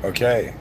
Okay.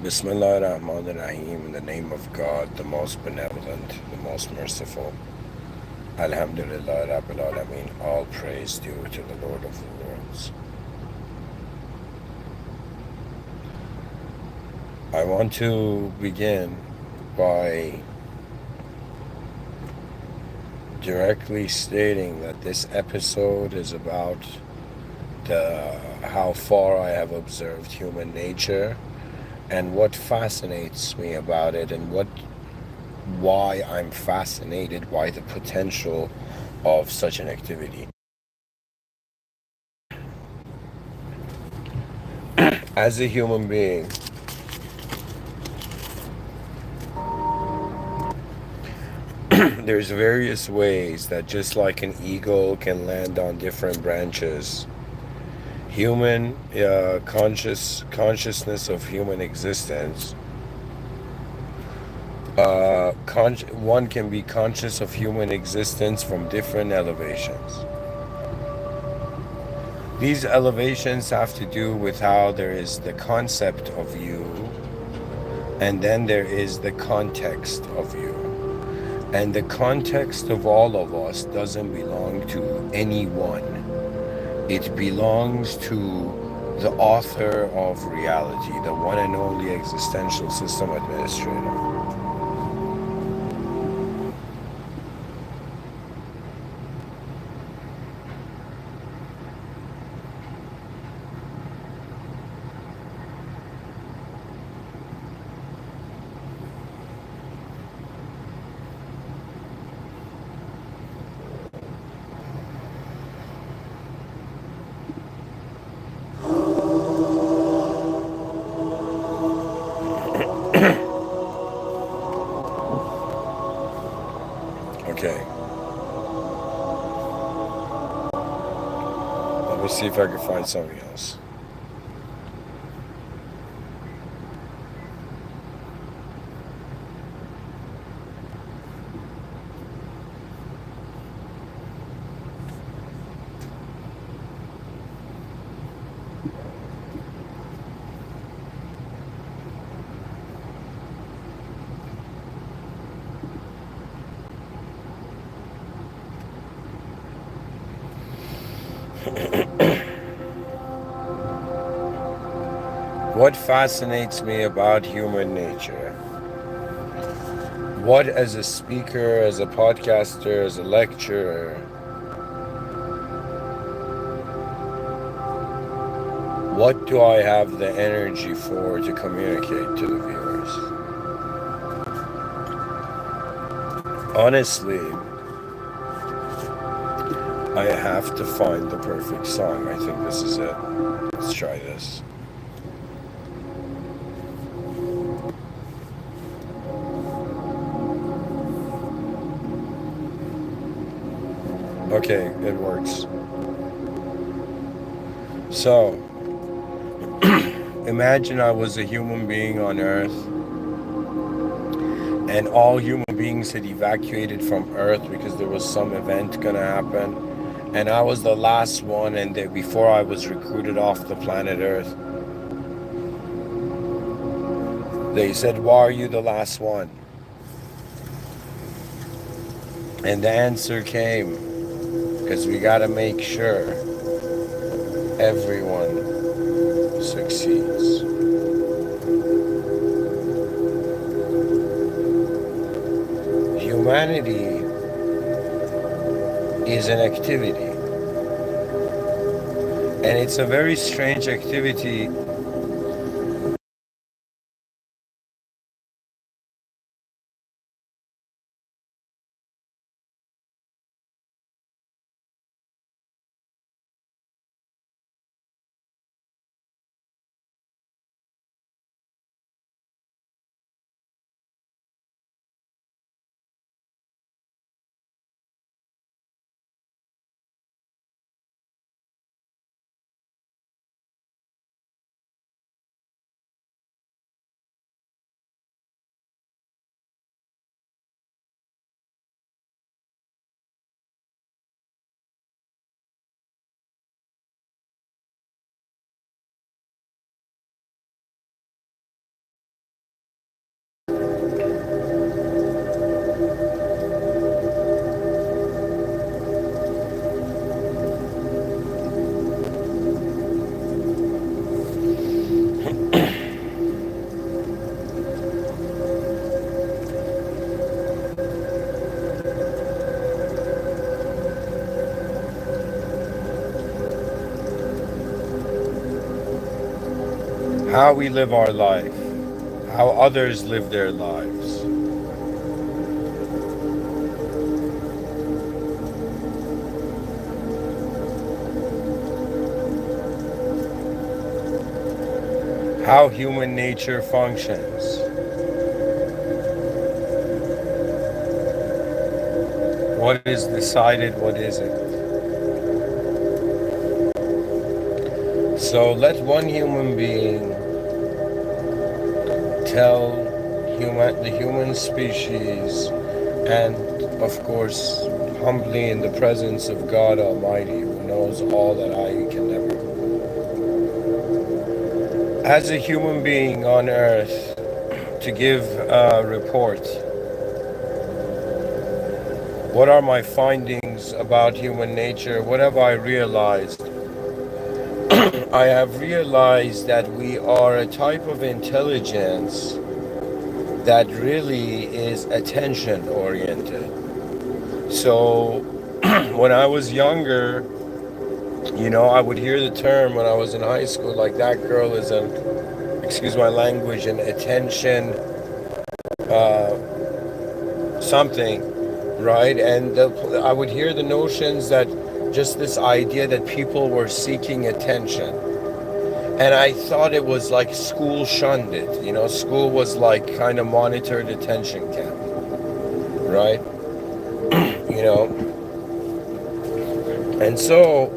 Bismillah ar-Rahman ar-Rahim, in the name of God, the most benevolent, the most merciful. Alhamdulillah Rabbil Alameen, all praise due to the Lord of the worlds. I want to begin by directly stating that this episode is about how far I have observed human nature and what fascinates me about it, and why I'm fascinated by the potential of such an activity. As a human being, there's various ways that, just like an eagle can land on different branches, human consciousness of human existence, one can be conscious of human existence from different elevations. These elevations have to do with how there is the concept of you, and then there is the context of you. And the context of all of us doesn't belong to anyone. It belongs to the author of reality, the one and only existential system administrator. Okay, let me see if I can find something else. What fascinates me about human nature? What, as a speaker, as a podcaster, as a lecturer, what do I have the energy for to communicate to the viewers? Honestly, I have to find the perfect song. I think this is it. Let's try this. Okay, it works. So, imagine I was a human being on Earth, and all human beings had evacuated from Earth because there was some event gonna happen. And I was the last one, and before I was recruited off the planet Earth, they said, "Why are you the last one?" And the answer came, because we gotta make sure everyone succeeds. Humanity is an activity, and it's a very strange activity. how we live our life, how others live their lives. How human nature functions. What is decided, what isn't. So let one human being tell the human species, and of course, humbly in the presence of God Almighty, who knows all that I can never. As a human being on earth, to give a report. What are my findings about human nature? What have I realized? I have realized that we are a type of intelligence that really is attention oriented. So when I was younger, I would hear the term when I was in high school, like that girl is excuse my language, an attention something, right? And I would hear the notions that just this idea that people were seeking attention. And I thought it was like school shunned it. School was like kind of monitored attention camp, right? you know. And so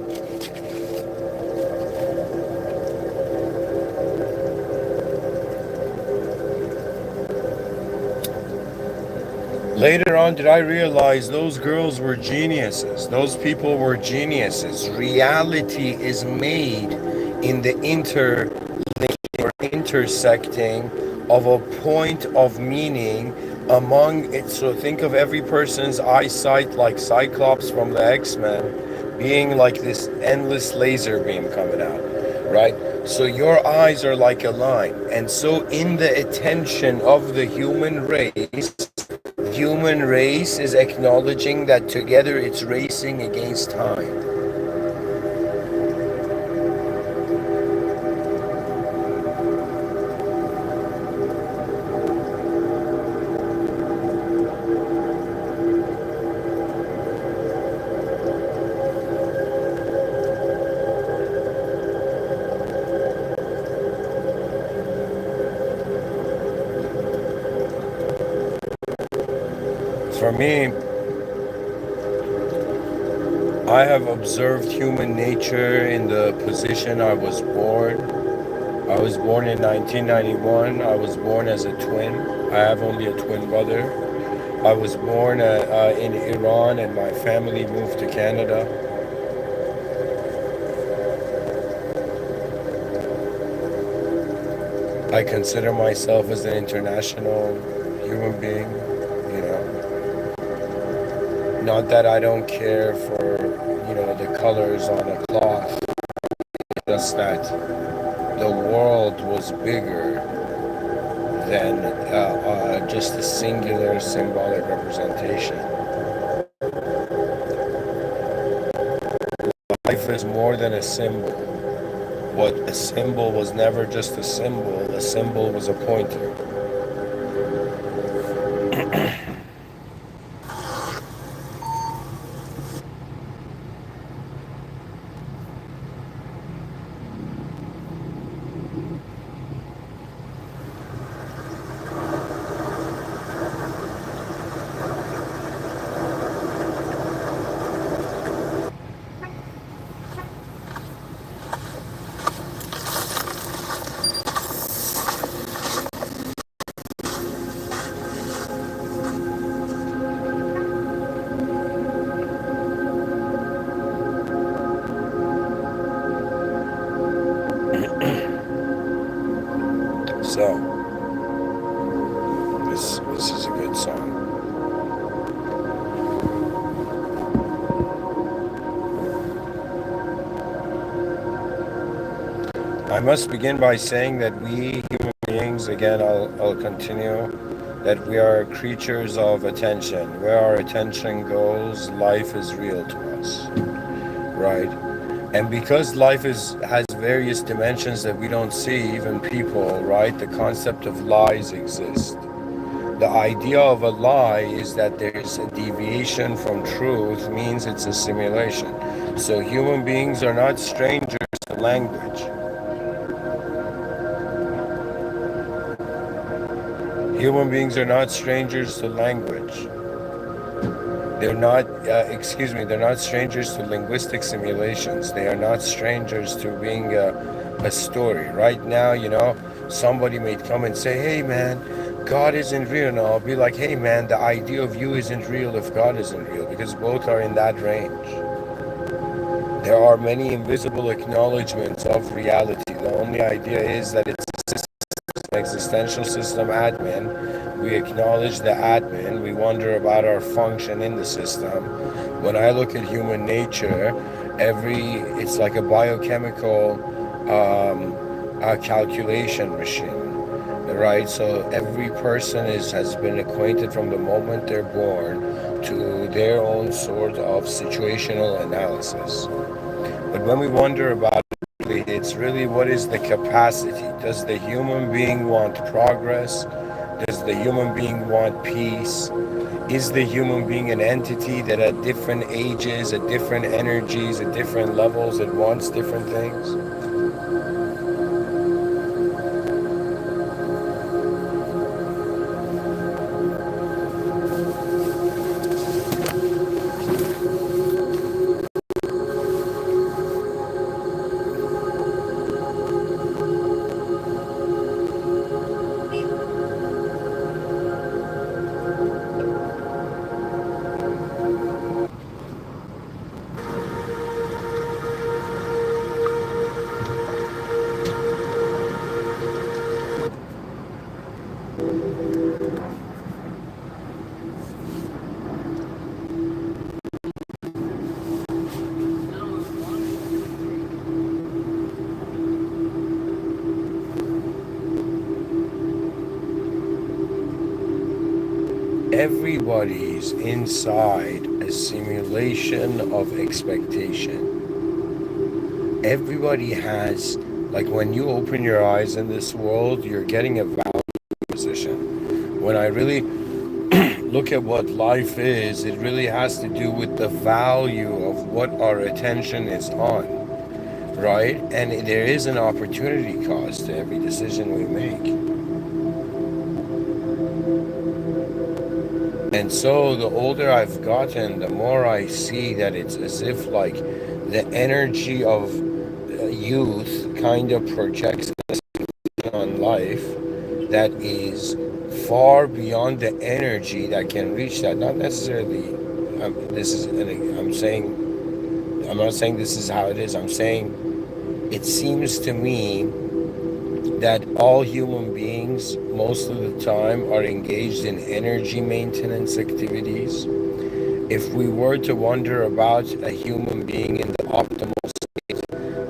later on did I realize those girls were geniuses. Those people were geniuses. Reality is made in the intersecting of a point of meaning among it. So think of every person's eyesight like Cyclops from the X-Men being like this endless laser beam coming out, right? So your eyes are like a line. And so in the attention of the human race is acknowledging that together it's racing against time. For me, I have observed human nature in the position I was born. I was born in 1991. I was born as a twin. I have only a twin brother. I was born in Iran and my family moved to Canada. I consider myself as an international human being, Not that I don't care for, the colors on a cloth, just that the world was bigger than just a singular symbolic representation. Life is more than a symbol. What a symbol was never just a symbol was a pointer. So, this is a good song. I must begin by saying that we human beings, again, I'll continue, that we are creatures of attention. Where our attention goes, life is real to us, right? And because life has various dimensions that we don't see, even people, right? The concept of lies exists. The idea of a lie is that there's a deviation from truth, means it's a simulation. So human beings are not strangers to language. Human beings are not strangers to language. They're not, they're not strangers to linguistic simulations. They are not strangers to being a story. Right now, somebody may come and say, hey man, God isn't real. And I'll be like, hey man, the idea of you isn't real if God isn't real, because both are in that range. There are many invisible acknowledgements of reality. The only idea is that it's an existential system admin. We acknowledge the admin. We wonder about our function in the system. When I look at human nature, it's like a biochemical calculation machine, right? So every person has been acquainted from the moment they're born to their own sort of situational analysis. But when we wonder about it, it's really, what is the capacity? Does the human being want progress? Does the human being want peace? Is the human being an entity that at different ages, at different energies, at different levels, it wants different things? Everybody's inside a simulation of expectation. Everybody has, like when you open your eyes in this world, you're getting a value position. When I really look at what life is, it really has to do with the value of what our attention is on, right? And there is an opportunity cost to every decision we make. And so the older I've gotten, the more I see that it's as if like the energy of youth kind of projects on life that is far beyond the energy that can reach that. Not necessarily, I'm not saying this is how it is. I'm saying it seems to me that all human beings most of the time are engaged in energy maintenance activities. If we were to wonder about a human being in the optimal,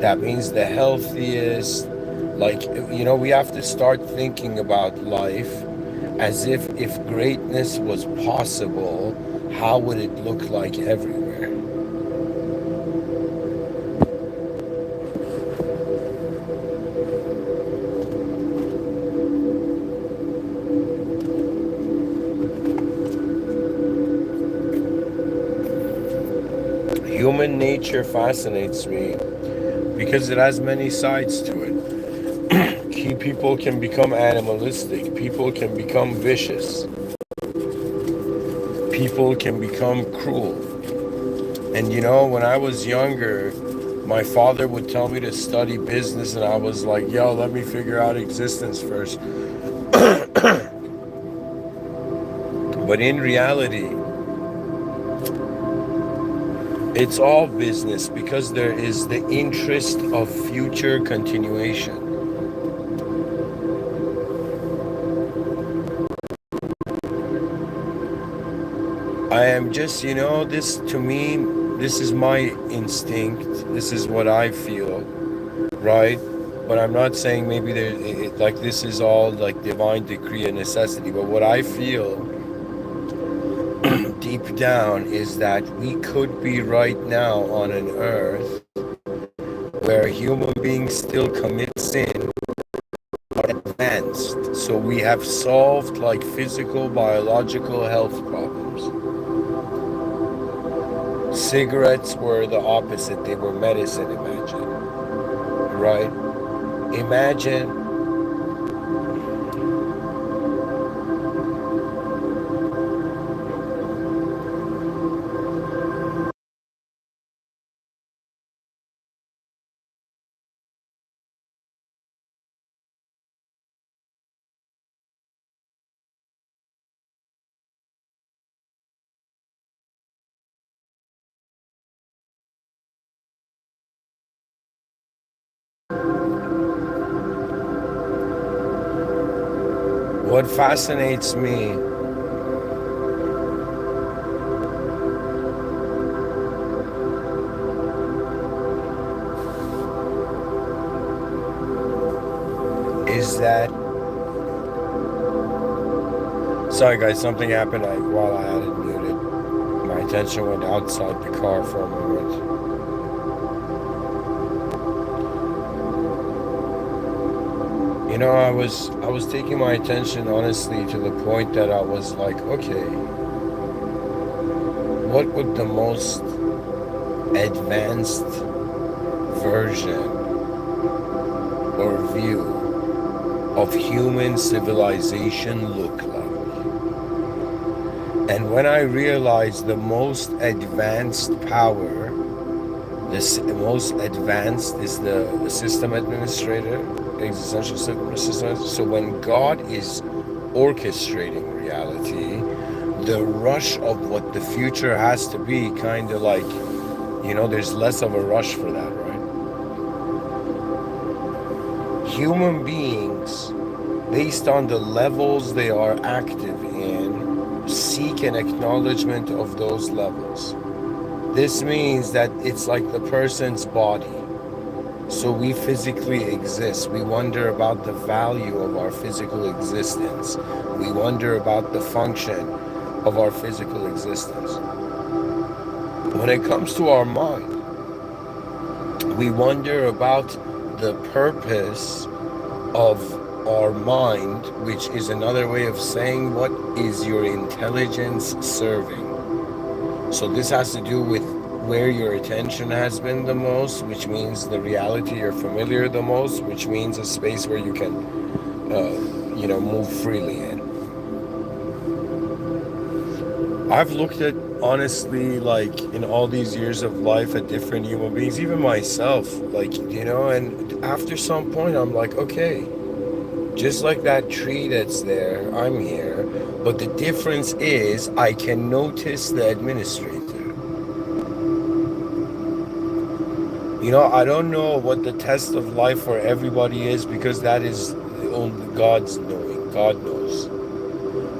that means the healthiest, like, we have to start thinking about life as if greatness was possible, how would it look like everywhere? Human nature fascinates me because it has many sides to it. People can become animalistic, people can become vicious, people can become cruel. And when I was younger, my father would tell me to study business, and I was like, yo, let me figure out existence first. But in reality, it's all business because there is the interest of future continuation. I am just, this to me, this is my instinct. This is what I feel, right? But I'm not saying maybe like this is all like divine decree and necessity. But what I feel deep down is that we could be right now on an earth where human beings still commit sin are advanced. So we have solved like physical, biological health problems. Cigarettes were the opposite, they were medicine, imagine. Right? Imagine what fascinates me is that, sorry guys, something happened while I had it muted. My attention went outside the car for a moment. You know, I was taking my attention honestly to the point that I was like, okay, what would the most advanced version or view of human civilization look like? And when I realized the most advanced power, the most advanced is the system administrator, existential system. So when God is orchestrating reality, the rush of what the future has to be kind of like, there's less of a rush for that, right? Human beings, based on the levels they are active in, seek an acknowledgement of those levels. This means that it's like the person's body. So we physically exist. We wonder about the value of our physical existence. We wonder about the function of our physical existence. When it comes to our mind, we wonder about the purpose of our mind, which is another way of saying what is your intelligence serving. So this has to do with where your attention has been the most, which means the reality you're familiar the most, which means a space where you can, move freely in. I've looked at, honestly, like in all these years of life at different human beings, even myself, and after some point I'm like, okay, just like that tree that's there, I'm here, but the difference is I can notice the administrator. I don't know what the test of life for everybody is, because that is only God's knowing. God knows.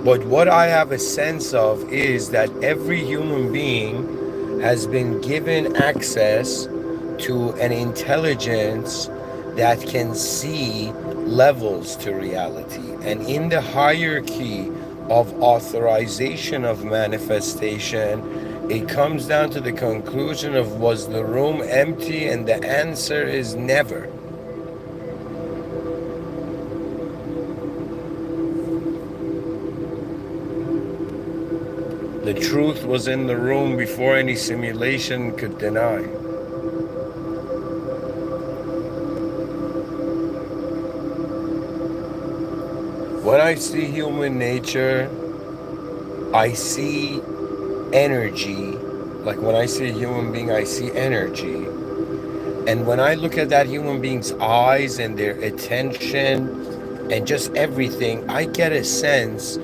But what I have a sense of is that every human being has been given access to an intelligence that can see levels to reality. And in the hierarchy of authorization of manifestation, it comes down to the conclusion of, was the room empty? And the answer is never. The truth was in the room before any simulation could deny. When I see human nature, I see energy. Like when I see a human being, I see energy. And when I look at that human being's eyes and their attention and just everything, I get a sense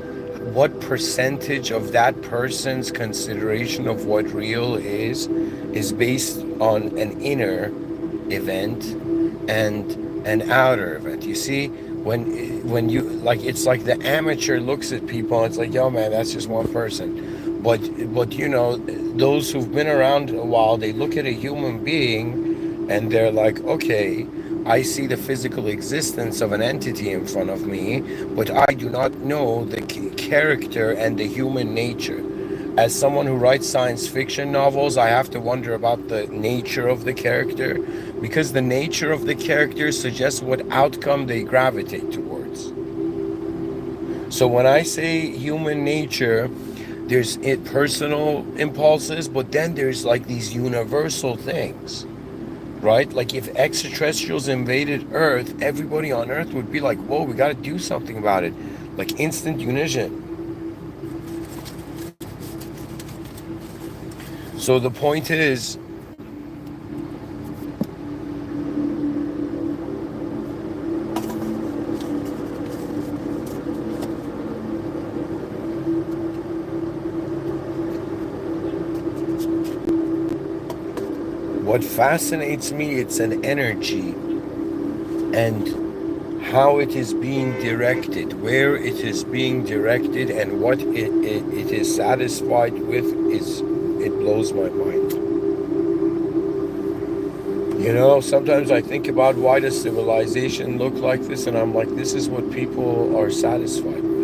what percentage of that person's consideration of what real is based on an inner event and an outer event. You see, when you, like, it's like the amateur looks at people and it's like, yo man, that's just one person. But those who've been around a while, they look at a human being and they're like, okay, I see the physical existence of an entity in front of me, but I do not know the character and the human nature. As someone who writes science fiction novels, I have to wonder about the nature of the character, because the nature of the character suggests what outcome they gravitate towards. So when I say human nature, there's personal impulses, but then there's like these universal things, right? Like if extraterrestrials invaded Earth, everybody on Earth would be like, whoa, we got to do something about it. Like instant unition. So the point is, what fascinates me, it's an energy and how it is being directed, where it is being directed, and what it is satisfied with is, it blows my mind. You know, sometimes I think about why does civilization look like this, and I'm like, this is what people are satisfied with.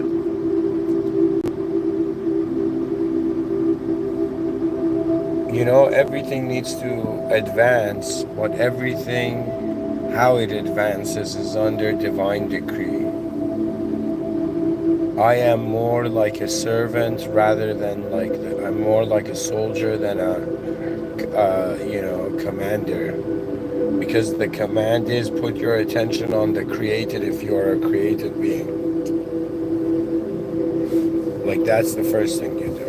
You know, everything needs to advance, but everything, how it advances, is under divine decree. I am more like a servant rather than like, I'm more like a soldier than commander. Because the command is put your attention on the created if you are a created being. Like that's the first thing you do.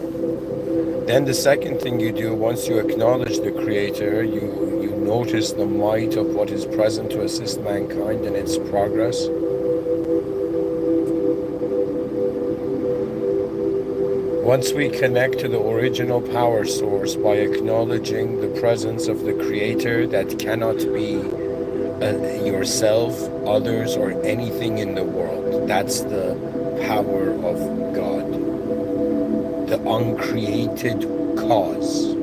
Then the second thing you do, once you acknowledge the creator, you notice the might of what is present to assist mankind in its progress. Once we connect to the original power source by acknowledging the presence of the creator that cannot be yourself, others, or anything in the world, that's the power of God, the uncreated causer.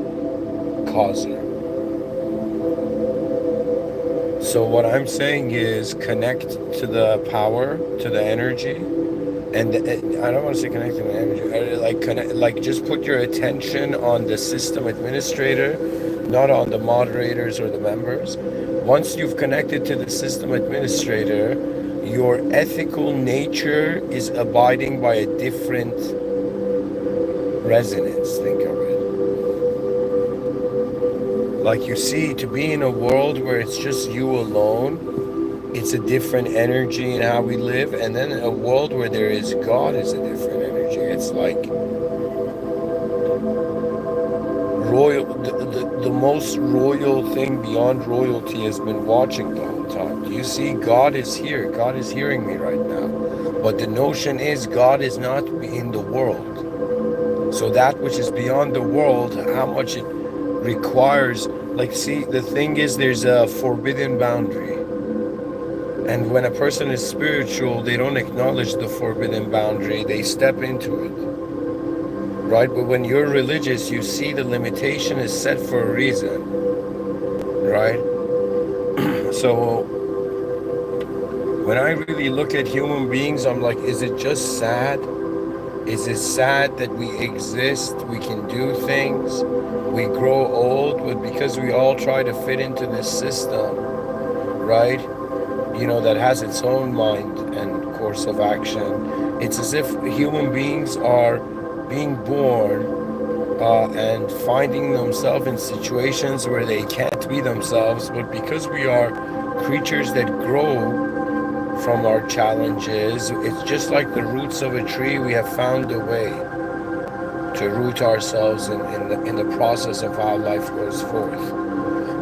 So what I'm saying is connect to the power, to the energy. And I don't want to say connect to the energy, like connect, like just put your attention on the system administrator, not on the moderators or the members. Once you've connected to the system administrator, your ethical nature is abiding by a different resonance. Think of it. Like you see, to be in a world where it's just you alone, it's a different energy in how we live. And then in a world where there is God is a different energy. It's like royal, the most royal thing beyond royalty has been watching the whole time. Do you see? God is here. God is hearing me right now. But the notion is God is not in the world. So that which is beyond the world, how much it requires, like see, the thing is there's a forbidden boundary. And when a person is spiritual, they don't acknowledge the forbidden boundary, they step into it. Right? But when you're religious, you see the limitation is set for a reason. Right? So when I really look at human beings, I'm like, is it just sad? Is it sad that we exist, we can do things, we grow old, but because we all try to fit into this system, right? You know, that has its own mind and course of action. It's as if human beings are being born and finding themselves in situations where they can't be themselves, but because we are creatures that grow from our challenges, it's just like the roots of a tree, we have found a way to root ourselves in the process of how life goes forth.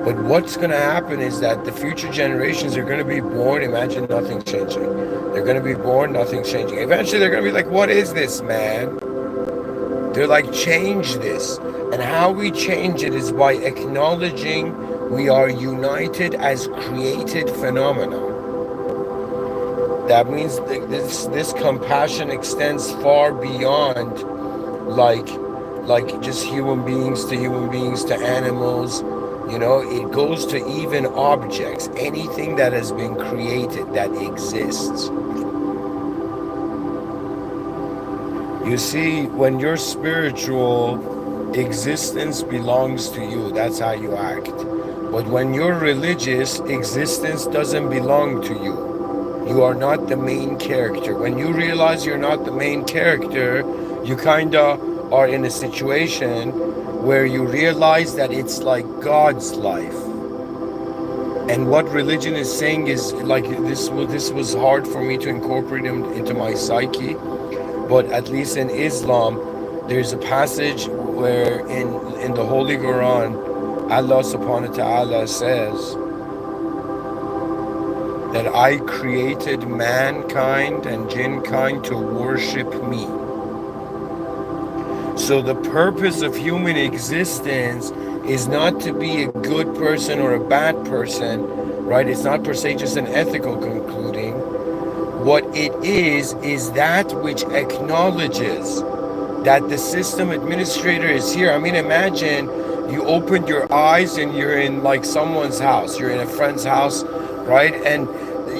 But what's going to happen is that the future generations are going to be born, imagine nothing changing. They're going to be born, nothing changing. Eventually they're going to be like, what is this, man? They're like, change this. And how we change it is by acknowledging we are united as created phenomena. That means this compassion extends far beyond like just human beings to animals. You know, it goes to even objects, anything that has been created that exists. You see, when your spiritual existence belongs to you, that's how you act. But when you're religious, existence doesn't belong to you. You are not the main character. When you realize you're not the main character, you kind of are in a situation where you realize that it's like God's life. And what religion is saying is like this was hard for me to incorporate into my psyche, but at least in Islam, there's a passage where in the Holy Quran, Allah subhanahu wa ta'ala says that I created mankind and jinn kind to worship me. So the purpose of human existence is not to be a good person or a bad person, right? It's not per se just an ethical concluding. What it is that which acknowledges that the system administrator is here. I mean, imagine you opened your eyes and you're in like someone's house, you're in a friend's house, right? And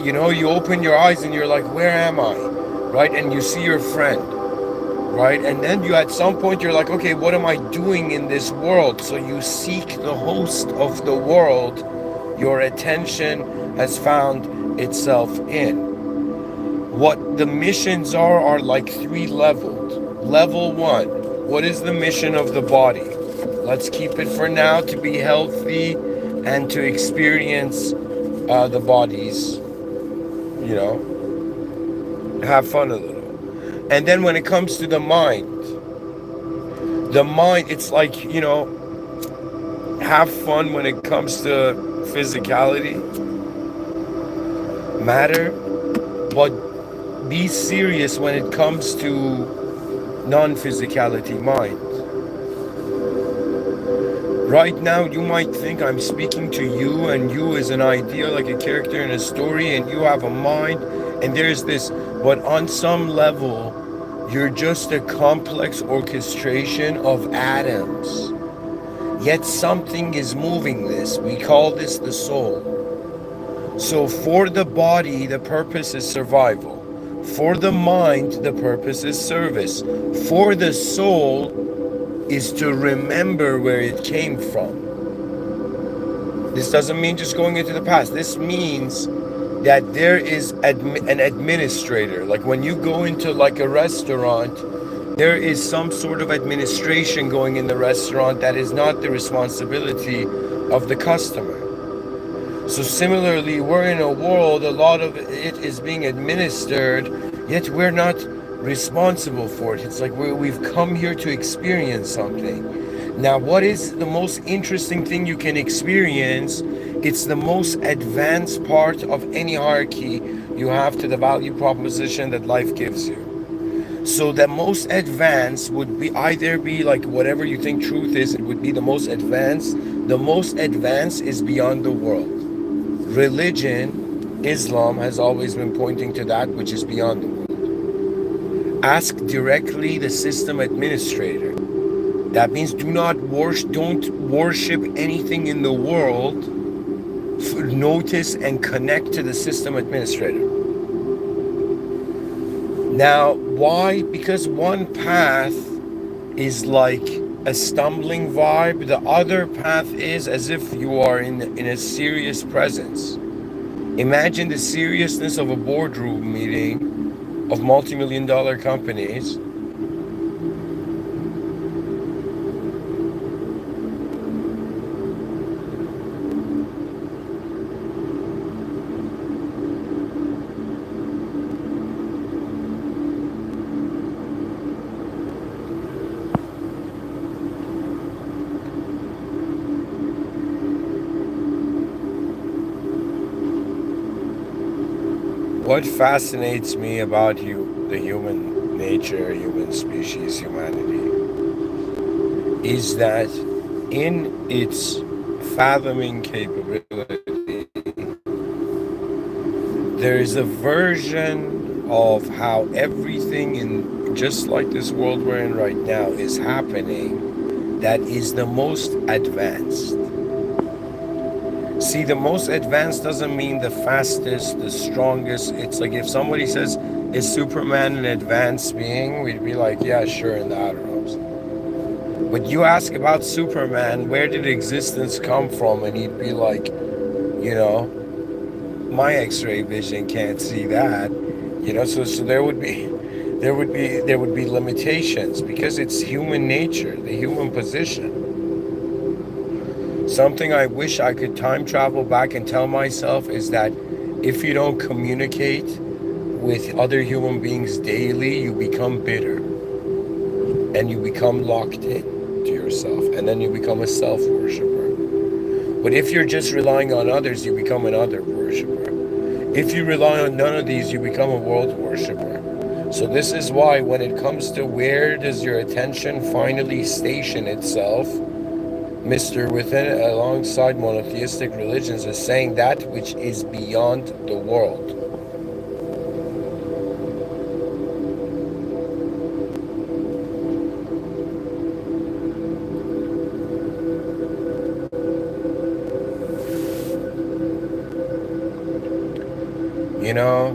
you know, you open your eyes and you're like, where am I? Right? And you see your friend, right? And then you at some point you're like, okay, what am I doing in this world? So you seek the host of the world your attention has found itself in. What the missions are like three leveled. Level one, what is the mission of the body? Let's keep it for now to be healthy and to experience the bodies, you know, have fun a little. And then when it comes to the mind, it's like, you know, have fun when it comes to physicality, matter, but be serious when it comes to non-physicality, mind. Right now, you might think I'm speaking to you, and you is an idea, like a character in a story, and you have a mind, and there's this, but on some level, you're just a complex orchestration of atoms. Yet something is moving this. We call this the soul. So for the body, the purpose is survival. For the mind, the purpose is service. For the soul is to remember where it came from. This doesn't mean just going into the past. This means that there is an administrator. Like when you go into like a restaurant, there is some sort of administration going in the restaurant that is not the responsibility of the customer. So similarly, we're in a world, a lot of it is being administered, yet we're not responsible for it. It's like we've come here to experience something. Now, what is the most interesting thing you can experience? It's the most advanced part of any hierarchy you have to the value proposition that life gives you. So the most advanced would be either be like whatever you think truth is, it would be the most advanced. The most advanced is beyond the world. Religion, Islam, has always been pointing to that which is beyond the world. Ask directly the system administrator. That means don't worship anything in the world. Notice and connect to the system administrator. Now, why? Because one path is like a stumbling vibe. The other path is as if you are in a serious presence. Imagine the seriousness of a boardroom meeting of multi-million-dollar companies. What fascinates me about the human nature, human species, humanity, is that in its fathoming capability, there is a version of how everything in just like this world we're in right now is happening that is the most advanced. See, the most advanced doesn't mean the fastest, the strongest. It's like if somebody says Is Superman an advanced being? We'd be like, yeah, sure, in the outer realms. But you ask about Superman, where did existence come from? And he'd be like, you know, my X-ray vision can't see that. So there would be limitations because it's human nature, the human position. Something I wish I could time travel back and tell myself is that if you don't communicate with other human beings daily, you become bitter and you become locked in to yourself, and then you become a self-worshiper. But if you're just relying on others, you become an other worshiper. If you rely on none of these, you become a world worshiper. So this is why when it comes to where does your attention finally station itself, Mr. Within, alongside monotheistic religions, is saying that which is beyond the world. You know,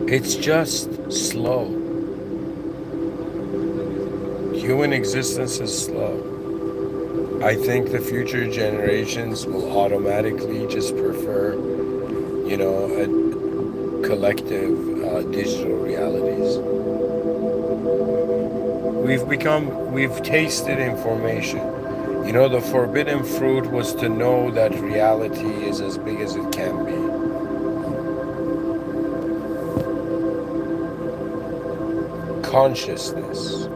it's just slow. Human existence is slow. I think the future generations will automatically just prefer, a collective digital realities. We've tasted information. The forbidden fruit was to know that reality is as big as it can be. Consciousness.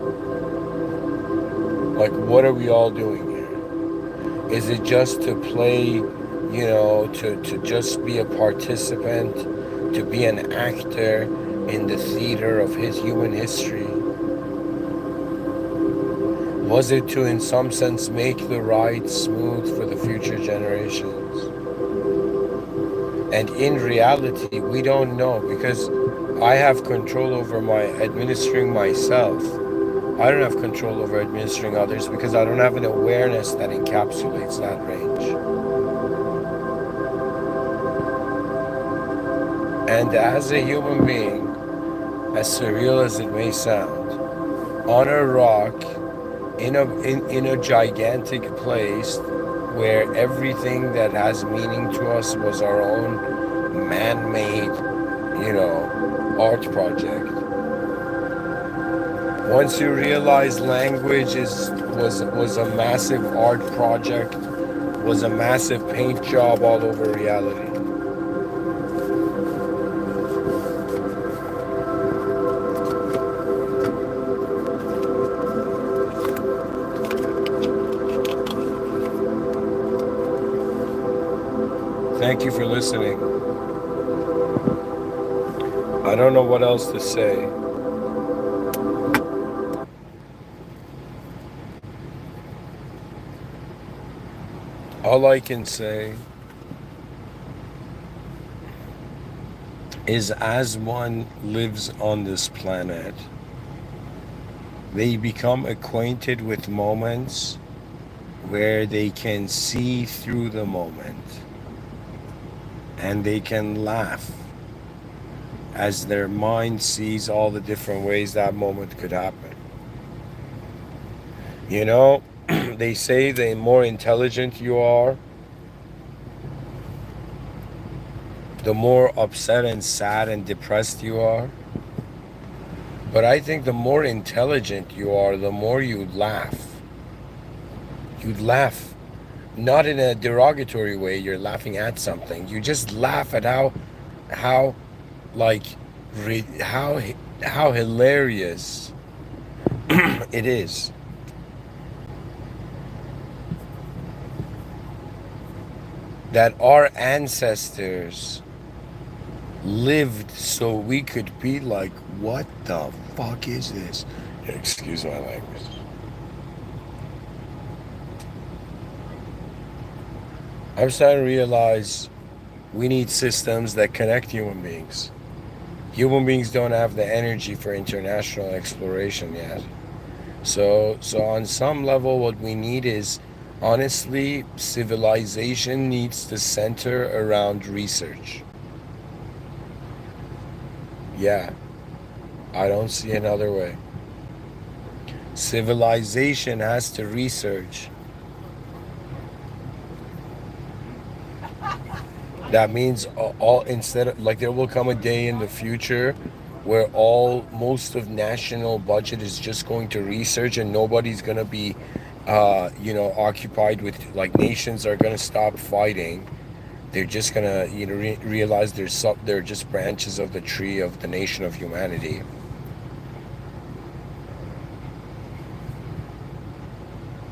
Like, what are we all doing here? Is it just to play, to just be a participant, to be an actor in the theater of his human history? Was it to, in some sense, make the ride smooth for the future generations? And in reality, we don't know, because I have control over administering myself. I don't have control over administering others because I don't have an awareness that encapsulates that range. And as a human being, as surreal as it may sound, on a rock, in a gigantic place where everything that has meaning to us was our own man-made, art project. Once you realize language was a massive art project, was a massive paint job all over reality. Thank you for listening. I don't know what else to say. All I can say is, as one lives on this planet, they become acquainted with moments where they can see through the moment. And they can laugh as their mind sees all the different ways that moment could happen. They say the more intelligent you are, the more upset and sad and depressed you are. But I think the more intelligent you are, the more you laugh. You'd laugh. Not in a derogatory way, you're laughing at something. You just laugh at how hilarious it is. That our ancestors lived so we could be like, what the fuck is this? Excuse my language. I'm starting to realize we need systems that connect human beings. Human beings don't have the energy for international exploration yet. So on some level, what we need is, honestly, civilization needs to center around research. Yeah, I don't see another way. Civilization has to research. That means all instead of like there will come a day in the future where all most of national budget is just going to research and nobody's gonna be occupied with like nations are gonna stop fighting. They're just gonna realize they're just branches of the tree of the nation of humanity.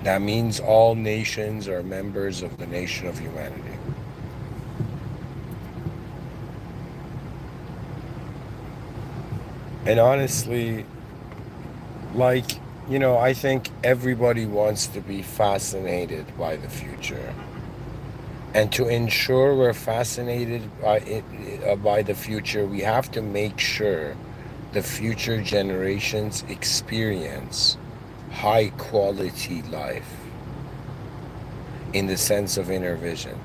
That means all nations are members of the nation of humanity. And honestly, like, I think everybody wants to be fascinated by the future. And to ensure we're fascinated by the future, we have to make sure the future generations experience high quality life in the sense of inner vision.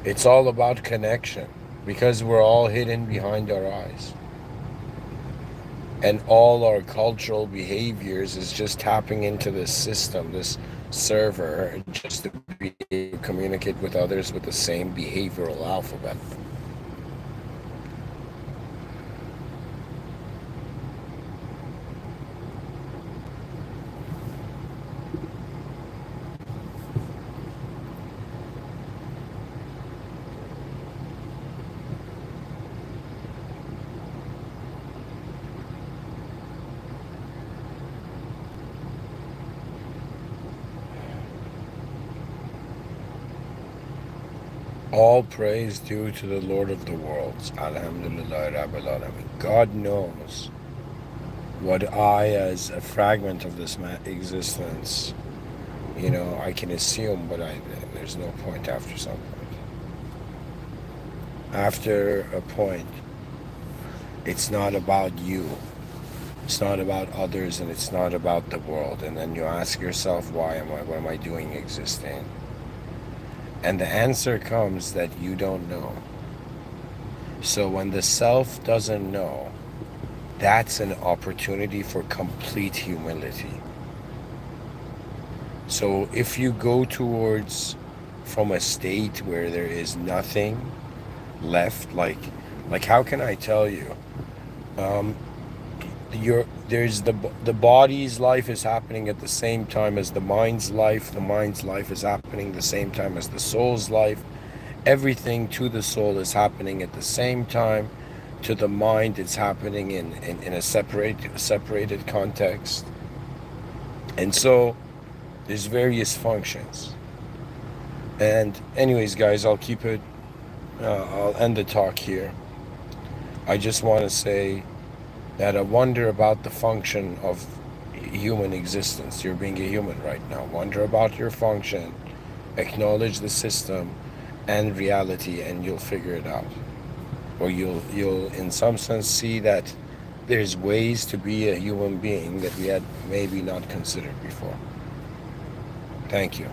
It's all about connection because we're all hidden behind our eyes. And all our cultural behaviors is just tapping into this system, this server, just to be able to communicate with others with the same behavioral alphabet. All praise due to the Lord of the worlds. Alhamdulillah Rabbil Alamin. God knows what I, as a fragment of this existence, I can assume, but there's no point after some point. After a point, it's not about you. It's not about others, and it's not about the world. And then you ask yourself, what am I doing existing? And the answer comes that you don't know. So when the self doesn't know, that's an opportunity for complete humility. So if you go towards from a state where there is nothing left, like how can I tell you? Um, there's the body's life is happening at the same time as the mind's life. The mind's life is happening the same time as the soul's life. Everything to the soul is happening at the same time. To the mind, it's happening in a separated context. And so there's various functions. And anyways, guys, I'll end the talk here. I just want to say that I wonder about the function of human existence. You're being a human right now. Wonder about your function, acknowledge the system and reality, and you'll figure it out. Or you'll in some sense see that there's ways to be a human being that we had maybe not considered before. Thank you.